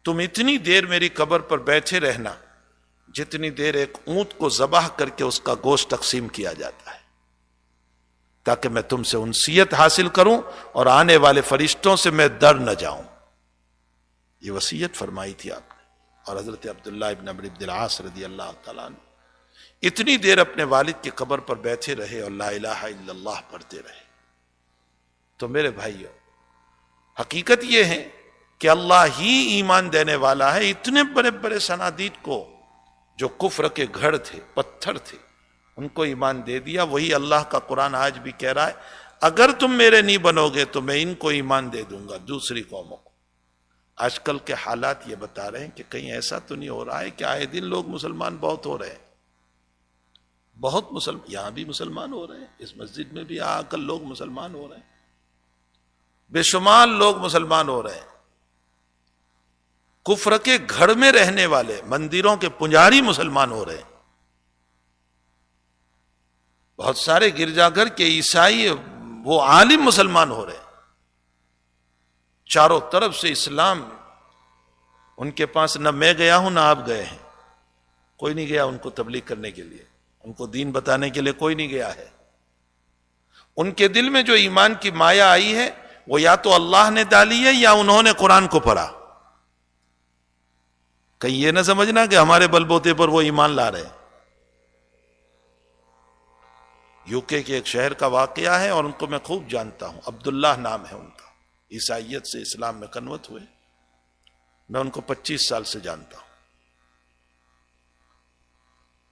تم اتنی دیر میری قبر پر بیٹھے رہنا جتنی دیر ایک اونٹ کو ذبح کر کے اس کا گوشت تقسیم کیا جاتا ہے، تاکہ میں تم سے انسیت حاصل کروں اور آنے والے فرشتوں سے میں ڈر نہ جاؤں۔ یہ وصیت فرمائی تھی آپ نے۔ اور حضرت عبداللہ ابن عمرو بن العاص رضی اللہ تعالیٰ عنہ اتنی دیر اپنے والد کی قبر پر بیٹھے رہے اور لا الہ الا اللہ پڑھتے رہے۔ تو میرے بھائیو، حقیقت یہ ہے کہ اللہ ہی ایمان دینے والا ہے۔ اتنے بڑے بڑے صنادید کو جو کفر کے گھڑ تھے، پتھر تھے، ان کو ایمان دے دیا۔ وہی اللہ کا قرآن آج بھی کہہ رہا ہے اگر تم میرے نہیں بنو گے تو میں ان کو ایمان دے دوں گا، دوسری قوموں کو۔ آج کل کے حالات یہ بتا رہے ہیں کہ کہیں ایسا تو نہیں ہو رہا ہے کہ آئے دن لوگ مسلمان بہت ہو رہے ہیں، بہت مسلمان، یہاں بھی مسلمان ہو رہے ہیں، اس مسجد میں بھی آ کر لوگ مسلمان ہو رہے ہیں، بے شمار لوگ مسلمان ہو رہے ہیں۔ کفر کے گھر میں رہنے والے مندروں کے پجاری مسلمان ہو رہے ہیں، بہت سارے گرجا گھر کے عیسائی وہ عالم مسلمان ہو رہے ہیں۔ چاروں طرف سے اسلام ان کے پاس، نہ میں گیا ہوں نہ آپ گئے ہیں، کوئی نہیں گیا ان کو تبلیغ کرنے کے لیے، ان کو دین بتانے کے لیے کوئی نہیں گیا ہے۔ ان کے دل میں جو ایمان کی مایا آئی ہے وہ یا تو اللہ نے ڈالی ہے یا انہوں نے قرآن کو پڑھا۔ کہیں یہ نہ سمجھنا کہ ہمارے بل بوتے پر وہ ایمان لا رہے ہیں۔ یو کے ایک شہر کا واقعہ ہے اور ان کو میں خوب جانتا ہوں، عبداللہ نام ہے ان کا، عیسائیت سے اسلام میں کنورٹ ہوئے، میں ان کو 25 سال سے جانتا ہوں۔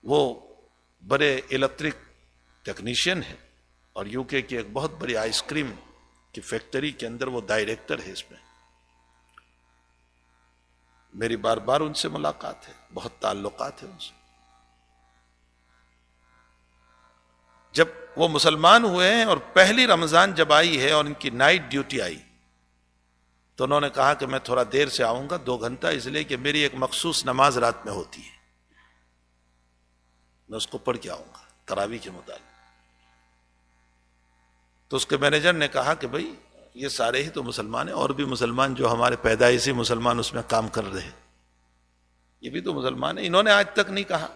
وہ بڑے الیکٹرک ٹیکنیشین ہیں اور یو کے کی ایک بہت بڑی آئس کریم کی فیکٹری کے اندر وہ ڈائریکٹر ہے۔ اس میں میری بار بار ان سے ملاقات ہے، بہت تعلقات ہیں ان سے۔ جب وہ مسلمان ہوئے ہیں اور پہلی رمضان جب آئی ہے اور ان کی نائٹ ڈیوٹی آئی تو انہوں نے کہا کہ میں تھوڑا دیر سے آؤں گا، 2 گھنٹہ، اس لیے کہ میری ایک مخصوص نماز رات میں ہوتی ہے، میں اس کو پڑھ کے آؤں گا تراویح کے مطابق۔ تو اس کے مینیجر نے کہا کہ بھائی یہ سارے ہی تو مسلمان ہیں، اور بھی مسلمان جو ہمارے پیدائشی مسلمان اس میں کام کر رہے ہیں، یہ بھی تو مسلمان ہیں، انہوں نے آج تک نہیں کہا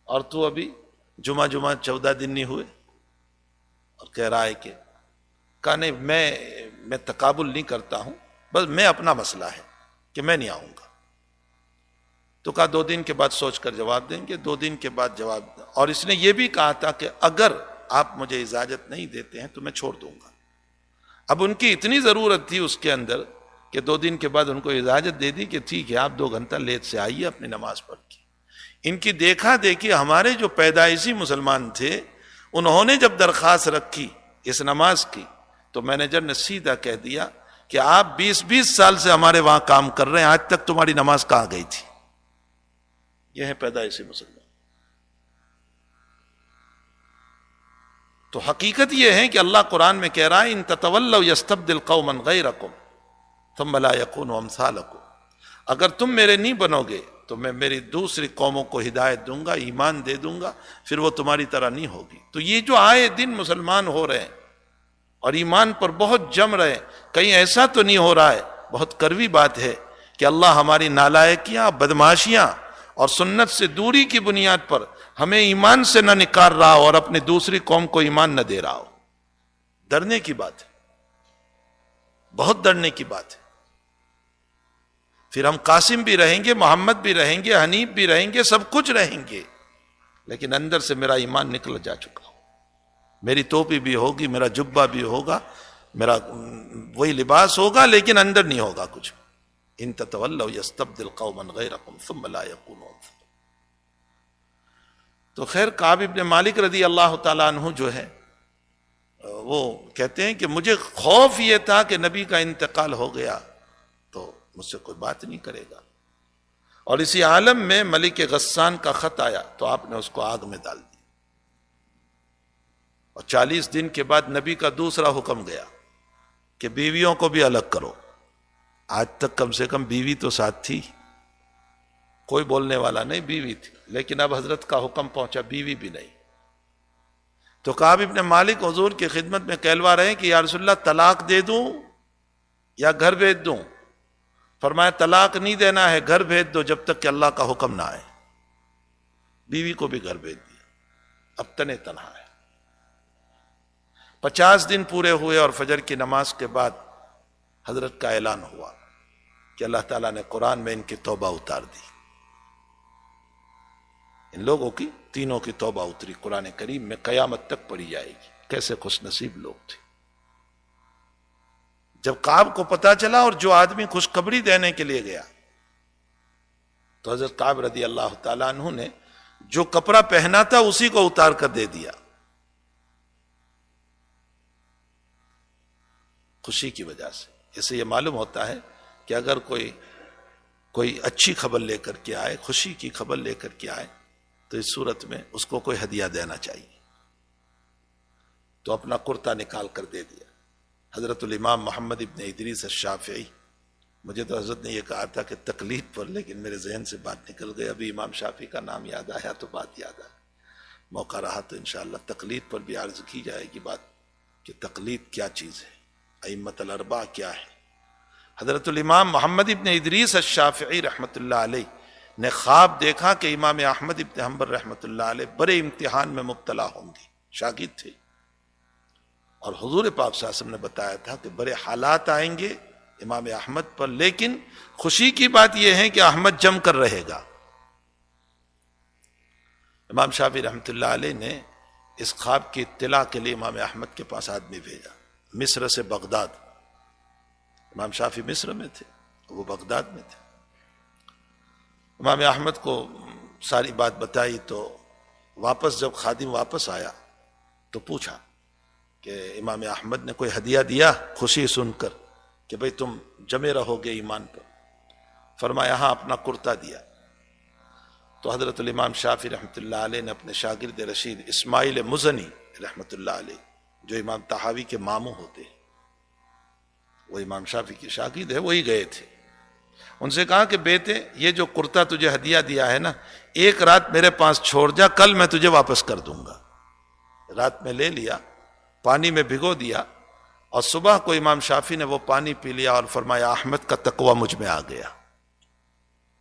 اور تو ابھی جمعہ 14 دن نہیں ہوئے اور کہہ رہا ہے کہ کہا نہیں میں تقابل نہیں کرتا ہوں، بس میں اپنا مسئلہ ہے کہ میں نہیں آؤں گا۔ تو کہا 2 دن کے بعد سوچ کر جواب دیں گے۔ 2 دن کے بعد جواب، اور اس نے یہ بھی کہا تھا کہ اگر آپ مجھے اجازت نہیں دیتے ہیں تو میں چھوڑ دوں گا۔ اب ان کی اتنی ضرورت تھی اس کے اندر کہ 2 دن کے بعد ان کو اجازت دے دی کہ ٹھیک ہے آپ 2 گھنٹہ لیٹ سے آئیے اپنی نماز پڑھ کے۔ ان کی دیکھا دیکھی ہمارے جو پیدائشی مسلمان تھے انہوں نے جب درخواست رکھی اس نماز کی تو مینیجر نے سیدھا کہہ دیا کہ آپ 20 سال سے ہمارے وہاں کام کر رہے ہیں، آج تک تمہاری نماز کہاں گئی تھی؟ یہ ہے پیدائشی مسلمان۔ تو حقیقت یہ ہے کہ اللہ قرآن میں کہہ رہا ہے ان تتولوا یستبدل قوما غیرکم ثم لا یکونوا امثالکم، اگر تم میرے نہیں بنو گے تو میں میری دوسری قوموں کو ہدایت دوں گا، ایمان دے دوں گا، پھر وہ تمہاری طرح نہیں ہوگی۔ تو یہ جو آئے دن مسلمان ہو رہے ہیں اور ایمان پر بہت جم رہے ہیں، کہیں ایسا تو نہیں ہو رہا ہے، بہت کڑوی بات ہے کہ اللہ ہماری نالائکیاں، بدماشیاں اور سنت سے دوری کی بنیاد پر ہمیں ایمان سے نہ نکال رہا ہو اور اپنی دوسری قوم کو ایمان نہ دے رہا ہو۔ ڈرنے کی بات ہے، بہت ڈرنے کی بات ہے۔ پھر ہم قاسم بھی رہیں گے، محمد بھی رہیں گے، حنیف بھی رہیں گے، سب کچھ رہیں گے، لیکن اندر سے میرا ایمان نکل جا چکا ہو۔ میری ٹوپی بھی ہوگی، میرا جبہ بھی ہوگا، میرا وہی لباس ہوگا، لیکن اندر نہیں ہوگا کچھ۔ ان تتولوا یستبدل قوما غیرکم ثم لا یکونوا امثالکم۔ تو خیر کعب ابن مالک رضی اللہ تعالیٰ عنہ جو ہے وہ کہتے ہیں کہ مجھے خوف یہ تھا کہ نبی کا انتقال ہو گیا تو مجھ سے کوئی بات نہیں کرے گا، اور اسی عالم میں ملک غسان کا خط آیا تو آپ نے اس کو آگ میں ڈال دیا، اور 40 دن کے بعد نبی کا دوسرا حکم گیا کہ بیویوں کو بھی الگ کرو۔ آج تک کم سے کم بیوی تو ساتھ تھی، کوئی بولنے والا نہیں، بیوی تھی، لیکن اب حضرت کا حکم پہنچا بیوی بھی نہیں۔ تو کعب ابن مالک حضور کی خدمت میں کہلوا رہے ہیں کہ یا رسول اللہ طلاق دے دوں یا گھر بھیج دوں؟ فرمایا طلاق نہیں دینا ہے، گھر بھیج دو جب تک کہ اللہ کا حکم نہ آئے۔ بیوی کو بھی گھر بھیج دیا، اب تنے تنہا ہے۔ 50 دن پورے ہوئے اور فجر کی نماز کے بعد حضرت کا اعلان ہوا کہ اللہ تعالیٰ نے قرآن میں ان کی توبہ اتار دی۔ ان لوگوں کی تینوں کی توبہ اتری قرآن کریم میں، قیامت تک پڑھی جائے گی۔ کیسے خوش نصیب لوگ تھے۔ جب کعب کو پتا چلا اور جو آدمی خوشخبری دینے کے لیے گیا تو حضرت کعب رضی اللہ تعالیٰ عنہ نے جو کپڑا پہنا تھا اسی کو اتار کر دے دیا، خوشی کی وجہ سے۔ اس سے یہ معلوم ہوتا ہے کہ اگر کوئی اچھی خبر لے کر کے آئے، خوشی کی خبر لے کر کے آئے، تو اس صورت میں اس کو کوئی ہدیہ دینا چاہیے۔ تو اپنا کرتا نکال کر دے دیا۔ حضرت الامام محمد ابن ادریس الشافعی، مجھے تو حضرت نے یہ کہا تھا کہ تقلید پر، لیکن میرے ذہن سے بات نکل گئی، ابھی امام شافعی کا نام یاد آیا تو بات یاد آئی۔ موقع رہا تو انشاءاللہ تقلید پر بھی عرض کی جائے گی بات کہ تقلید کیا چیز ہے، ائمۃ الاربعہ کیا ہے۔ حضرت الامام محمد ابن ادریس الشافعی رحمۃ اللہ علیہ نے خواب دیکھا کہ امام احمد ابن حنبل رحمۃ اللہ علیہ بڑے امتحان میں مبتلا ہوں گے، شاگرد تھے، اور حضور پاک صلی اللہ علیہ وسلم نے بتایا تھا کہ بڑے حالات آئیں گے امام احمد پر، لیکن خوشی کی بات یہ ہے کہ احمد جم کر رہے گا۔ امام شافعی رحمۃ اللہ علیہ نے اس خواب کی اطلاع کے لیے امام احمد کے پاس آدمی بھیجا، مصر سے بغداد۔ امام شافعی مصر میں تھے، وہ بغداد میں تھے۔ امام احمد کو ساری بات بتائی تو واپس جب خادم واپس آیا تو پوچھا کہ امام احمد نے کوئی ہدیہ دیا؟ خوشی سن کر کہ بھئی تم جمے رہو گے ایمان پر۔ فرمایا ہاں، اپنا کرتا دیا۔ تو حضرت الامام شافعی رحمۃ اللہ علیہ نے اپنے شاگرد رشید اسماعیل مزنی رحمۃ اللہ علیہ، جو امام طحاوی کے ماموں ہوتے ہیں، وہ امام شافعی کے شاگرد ہے، وہی گئے تھے۔ ان سے کہا کہ بیٹے یہ جو کرتا تجھے ہدیہ دیا ہے نا، ایک رات میرے پاس چھوڑ جا، کل میں تجھے واپس کر دوں گا۔ رات میں لے لیا، پانی میں بھگو دیا، اور صبح کو امام شافعی نے وہ پانی پی لیا اور فرمایا احمد کا تقوی مجھ میں آ گیا۔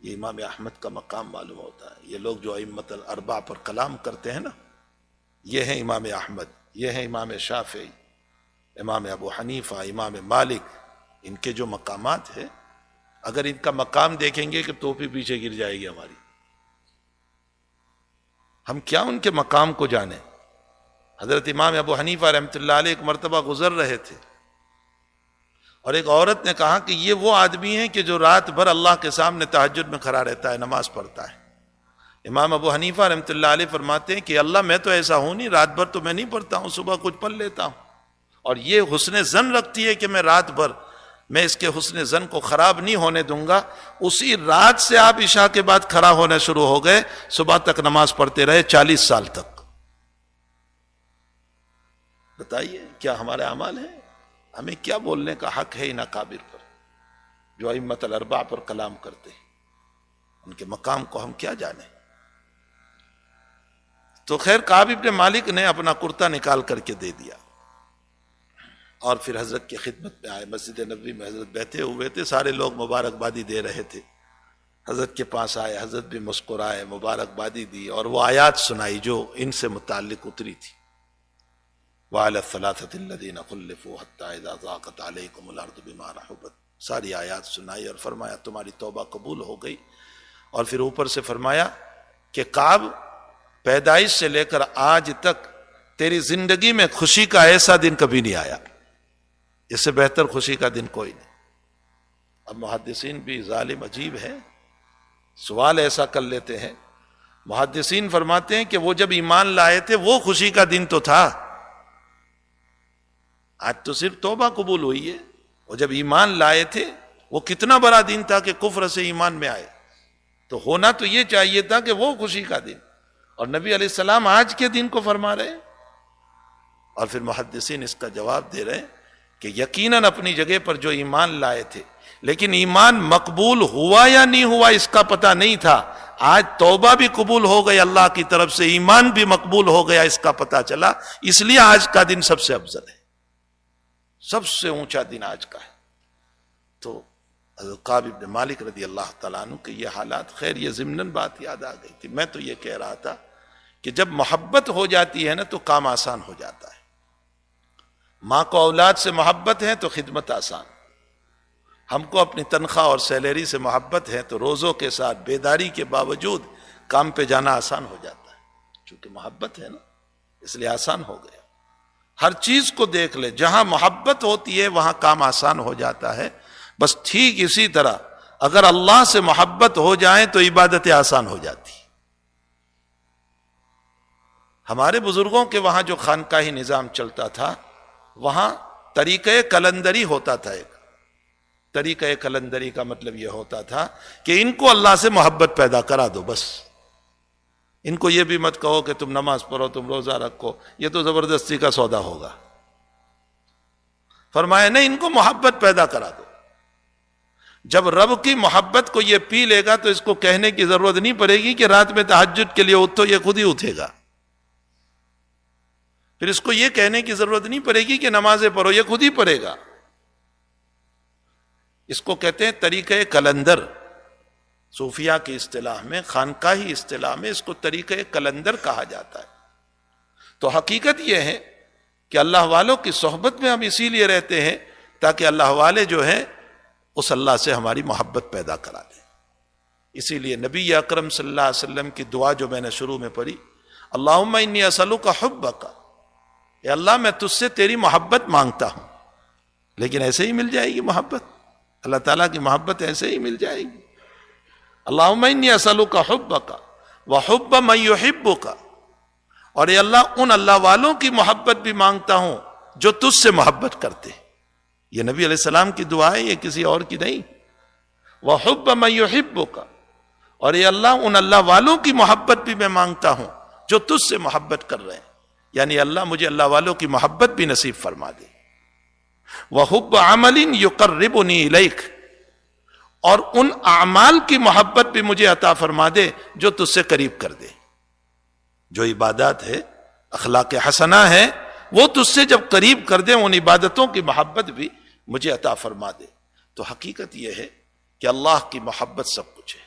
یہ امام احمد کا مقام معلوم ہوتا ہے. یہ لوگ جو ائمۃ الاربعہ پر کلام کرتے ہیں نا، یہ ہیں امام احمد، یہ ہیں امام شافعی، امام ابو حنیفہ، امام مالک. ان کے جو مقامات ہیں، اگر ان کا مقام دیکھیں گے کہ ٹوپی پیچھے گر جائے گی ہماری. ہم کیا ان کے مقام کو جانیں. حضرت امام ابو حنیفہ رحمۃ اللہ علیہ ایک مرتبہ گزر رہے تھے اور ایک عورت نے کہا کہ یہ وہ آدمی ہے کہ جو رات بھر اللہ کے سامنے تہجد میں کھڑا رہتا ہے، نماز پڑھتا ہے. امام ابو حنیفہ رحمۃ اللہ علیہ فرماتے ہیں کہ اللہ میں تو ایسا ہوں نہیں، رات بھر تو میں نہیں پڑھتا ہوں، صبح کچھ پڑھ لیتا ہوں. اور یہ حسن ظن رکھتی ہے کہ میں رات بھر میں اس کے حسن ظن کو خراب نہیں ہونے دوں گا. اسی رات سے آپ عشاء کے بعد کھڑا ہونا شروع ہو گئے، صبح تک نماز پڑھتے رہے 40 سال تک. بتائیے کیا ہمارے اعمال ہیں؟ ہمیں کیا بولنے کا حق ہے ان اکابر پر جو ائمۃ الاربعہ پر کلام کرتے ہیں؟ ان کے مقام کو ہم کیا جانیں. تو خیر کعب ابن مالک نے اپنا کرتا نکال کر کے دے دیا اور پھر حضرت کی خدمت میں آئے. مسجد نبوی میں حضرت بیٹھے ہوئے تھے، سارے لوگ مبارکبادی دے رہے تھے. حضرت کے پاس آئے، حضرت بھی مسکرائے، مبارکبادی دی اور وہ آیات سنائی جو ان سے متعلق اتری تھی. وَعَلَى الثَّلَاثَةِ الَّذِينَ خُلِّفُوا حَتَّى إِذَا ضَاقَتْ عَلَيْكُمُ الْأَرْضُ بِمَا رَحُبَتْ. ساری آیات سنائی اور فرمایا تمہاری توبہ قبول ہو گئی. اور پھر اوپر سے فرمایا کہ کعب پیدائش سے لے کر آج تک تیری زندگی میں خوشی کا ایسا دن کبھی نہیں آیا، اس سے بہتر خوشی کا دن کوئی نہیں. اب محدثین بھی ظالم عجیب ہے، سوال ایسا کر لیتے ہیں. محدثین فرماتے ہیں کہ وہ جب ایمان لائے تھے وہ خوشی کا دن تو تھا، آج تو صرف توبہ قبول ہوئی ہے. وہ جب ایمان لائے تھے وہ کتنا بڑا دن تھا کہ کفر سے ایمان میں آئے. تو ہونا تو یہ چاہیے تھا کہ وہ خوشی کا دن، اور نبی علیہ السلام آج کے دن کو فرما رہے ہیں. اور پھر محدثین اس کا جواب دے رہے ہیں کہ یقیناً اپنی جگہ پر جو ایمان لائے تھے، لیکن ایمان مقبول ہوا یا نہیں ہوا اس کا پتہ نہیں تھا. آج توبہ بھی قبول ہو گئی اللہ کی طرف سے، ایمان بھی مقبول ہو گیا، اس کا پتہ چلا. اس لیے آج کا دن سب سے افضل ہے، سب سے اونچا دن آج کا ہے. تو حضرت کعب ابن مالک رضی اللہ تعالیٰ عنہ کے یہ حالات، خیر یہ ضمناً بات یاد آ گئی تھی. میں تو یہ کہہ رہا تھا کہ جب محبت ہو جاتی ہے نا تو کام آسان ہو جاتا ہے. ماں کو اولاد سے محبت ہے تو خدمت آسان. ہم کو اپنی تنخواہ اور سیلری سے محبت ہے تو روزوں کے ساتھ بیداری کے باوجود کام پہ جانا آسان ہو جاتا ہے، چونکہ محبت ہے نا، اس لیے آسان ہو گیا. ہر چیز کو دیکھ لے، جہاں محبت ہوتی ہے وہاں کام آسان ہو جاتا ہے. بس ٹھیک اسی طرح اگر اللہ سے محبت ہو جائیں تو عبادتیں آسان ہو جاتی. ہمارے بزرگوں کے وہاں جو خانقاہی نظام چلتا تھا وہاں طریقہ کلندری ہوتا تھا. ایک طریقہ کلندری کا مطلب یہ ہوتا تھا کہ ان کو اللہ سے محبت پیدا کرا دو. بس ان کو یہ بھی مت کہو کہ تم نماز پڑھو، تم روزہ رکھو، یہ تو زبردستی کا سودا ہوگا. فرمایا نہیں، ان کو محبت پیدا کرا دو. جب رب کی محبت کو یہ پی لے گا تو اس کو کہنے کی ضرورت نہیں پڑے گی کہ رات میں تہجد کے لیے اٹھو، یہ خود ہی اٹھے گا. پھر اس کو یہ کہنے کی ضرورت نہیں پڑے گی کہ نمازیں پڑھو، یہ خود ہی پڑھے گا. اس کو کہتے ہیں طریقہ کلندر. صوفیہ کی اصطلاح میں، خانقاہی اصطلاح میں اس کو طریقہ کلندر کہا جاتا ہے. تو حقیقت یہ ہے کہ اللہ والوں کی صحبت میں ہم اسی لیے رہتے ہیں تاکہ اللہ والے جو ہیں اس اللہ سے ہماری محبت پیدا کرا دیں. اسی لیے نبی اکرم صلی اللہ علیہ وسلم کی دعا جو میں نے شروع میں پڑھی، اللہم انی اسألک حبک، اے اللہ میں تجھ سے تیری محبت مانگتا ہوں. لیکن ایسے ہی مل جائے گی محبت؟ اللہ تعالیٰ کی محبت ایسے ہی مل جائے گی؟ اللہم انی اسألک حبک وحب من یحبک، اور اے اللہ ان اللہ والوں کی محبت بھی مانگتا ہوں جو تجھ سے محبت کرتے. یہ نبی علیہ السلام کی دعا ہے، یہ کسی اور کی نہیں. وحب من یحبک، اور اے اللہ ان اللہ والوں کی محبت بھی میں مانگتا ہوں جو تجھ سے محبت کر رہے ہیں. یعنی اللہ مجھے اللہ والوں کی محبت بھی نصیب فرما دے. وحب عمل یقربنی الیک، اور ان اعمال کی محبت بھی مجھے عطا فرما دے جو تجھ سے قریب کر دے. جو عبادات ہے، اخلاق حسنہ ہے، وہ تجھ سے جب قریب کر دے، ان عبادتوں کی محبت بھی مجھے عطا فرما دے. تو حقیقت یہ ہے کہ اللہ کی محبت سب کچھ ہے.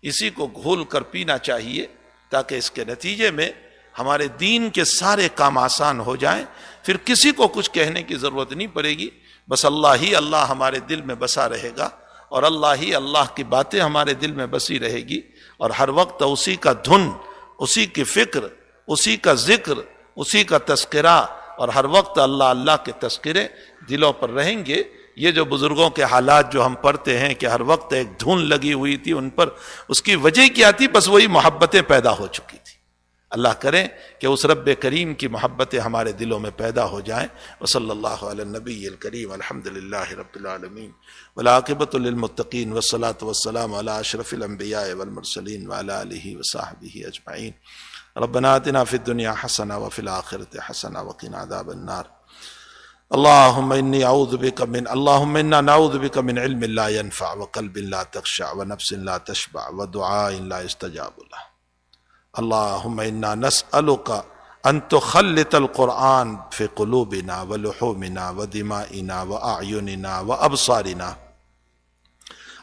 اسی کو گھول کر پینا چاہیے تاکہ اس کے نتیجے میں ہمارے دین کے سارے کام آسان ہو جائیں، پھر کسی کو کچھ کہنے کی ضرورت نہیں پڑے گی، بس اللہ ہی اللہ ہمارے دل میں بسا رہے گا، اور اللہ ہی اللہ کی باتیں ہمارے دل میں بسی رہے گی، اور ہر وقت اسی کا دھن، اسی کی فکر، اسی کا ذکر، اسی کا تذکرہ، اور ہر وقت اللہ اللہ کے تذکرے دلوں پر رہیں گے۔ یہ جو بزرگوں کے حالات جو ہم پڑھتے ہیں کہ ہر وقت ایک دھن لگی ہوئی تھی ان پر، اس کی وجہ کیا تھی؟ بس وہی محبتیں پیدا ہو چکی تھی۔ اللہ کرے کہ اس رب کریم کی محبتیں ہمارے دلوں میں پیدا ہو جائیں۔ وصلی اللہ علی النبی الکریم، الحمد للہ رب العالمین، والعاقبۃ للمتقین، والصلاۃ والسلام علی اشرف الانبیاء والمرسلین وعلی آلہ وصحبہ اجمعین۔ ربنا آتنا فی الدنیا حسنہ وفی الآخرۃ حسنہ وقنا عذاب النار۔ اللہم انا نعوذ بک من علم لا ينفع وقلب لا تخشع ونفس لا تشبع ودعاء لا يستجاب له۔ اللہم انا نسألک ان تخلط القرآن فی قلوبنا ولحومنا ودمائنا واعیننا وابصارنا۔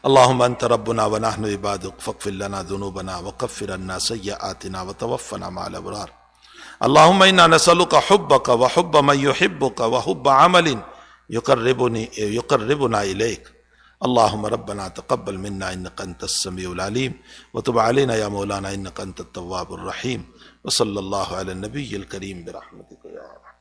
اللہم انت ربنا ونحن عبادک فاغفر لنا ذنوبنا وکفر عنا سیئاتنا وتوفنا مع الابرار۔ اللہم انا نسألک حبک وحب من یحبک وحب عمل یقربنا الیک۔ اللہم ربنا تقبل منا انک انت السمیع العلیم وتب علینا یا مولانا انک انت التواب الرحیم۔ وصلی اللہ علی النبی الکریم برحمتک یا رحمت۔